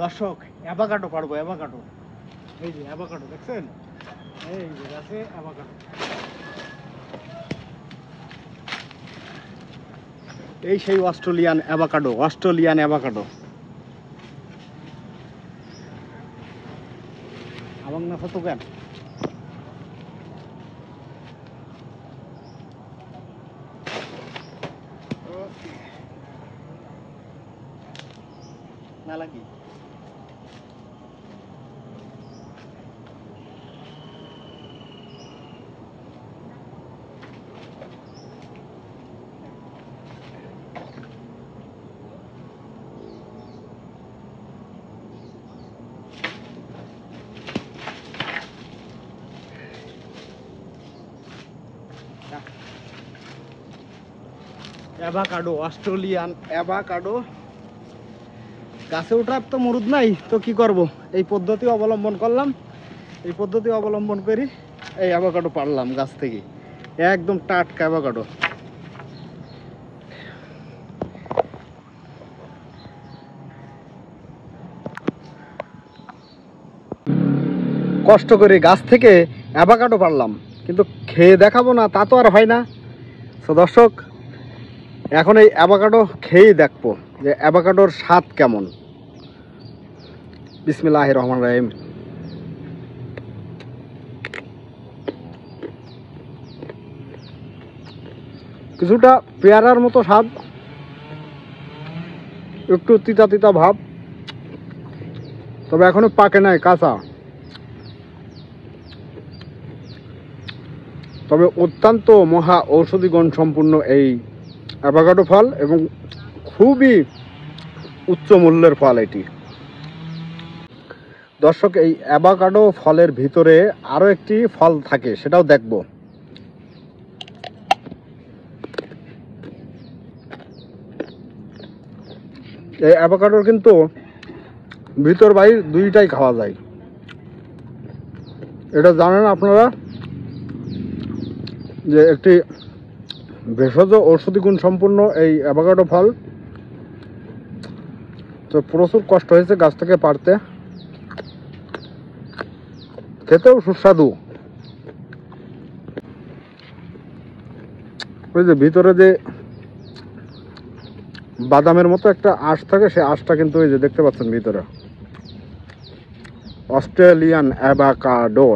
দর্শক অ্যাভোকাডো পারবো, অ্যাভোকাডো। এই যে অ্যাভোকাডো দেখছেন, এই যে গাছে অ্যাভোকাডো। এই সেই অস্ট্রেলিয়ান অ্যাভোকাডো, অস্ট্রেলিয়ান অ্যাভোকাডো। আমার না ফটো কেন না লাগি অ্যাভোকাডো, অস্ট্রেলিয়ান অ্যাভোকাডো। গাছে ওঠার তো মরুদ নাই, তো কি করব, এই পদ্ধতি অবলম্বন করলাম। এই পদ্ধতি অবলম্বন করি এই অ্যাভোকাডো পারলাম গাছ থেকে, একদম টাটকা অ্যাভোকাডো। কষ্ট করে গাছ থেকে অ্যাভোকাডো পারলাম, কিন্তু খেয়ে দেখাবো না তা তো আর হয় না। তো দর্শক, এখন এই অ্যাভোকাডো খেয়েই দেখবো যে অ্যাভোকাডোর স্বাদ কেমন। বিসমিল্লাহির রহমানির রহিম। কিছুটা পেয়ারার মতো স্বাদ, একটু তিতা তিতা ভাব, তবে এখনো পাকে নাই, কাঁচা। তবে অত্যন্ত মহা ঔষধি গুণ সম্পূর্ণ এই অ্যাভোকাডো ফল, এবং খুবই উচ্চ মূল্যের ফল এটি। দর্শক, এই অ্যাভোকাডো ফলের ভিতরে আরও একটি ফল থাকে, সেটাও দেখব। এই অ্যাভোকাডোর কিন্তু ভিতর বাইর দুইটাই খাওয়া যায়, এটা জানেন আপনারা, যে একটি ভেষজ ঔষধি গুণ সম্পূর্ণ এই অ্যাভোকাডো ফল। তো প্রচুর কষ্ট হয়েছে গাছ থেকে পারতে, খেতেও সুস্বাদু। ওই যে ভিতরে যে বাদামের মতো একটা আঁশ থাকে, সেই আঁশটা কিন্তু ওই যে দেখতে পাচ্ছেন ভিতরে। Australian avocado.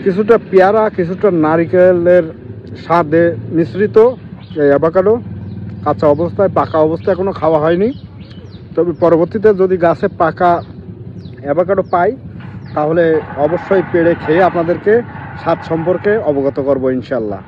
কিছুটা পেয়ারা, কিছুটা নারিকেলের স্বাদে মিশ্রিত এই অ্যাভোকাডো। কাঁচা অবস্থায়, পাকা অবস্থায় এখনো খাওয়া হয়নি, তবে পরবর্তীতে যদি গাছে পাকা অ্যাভোকাডো পাই তাহলে অবশ্যই পেড়ে খেয়ে আপনাদেরকে স্বাদ সম্পর্কে অবগত করব ইনশাল্লাহ।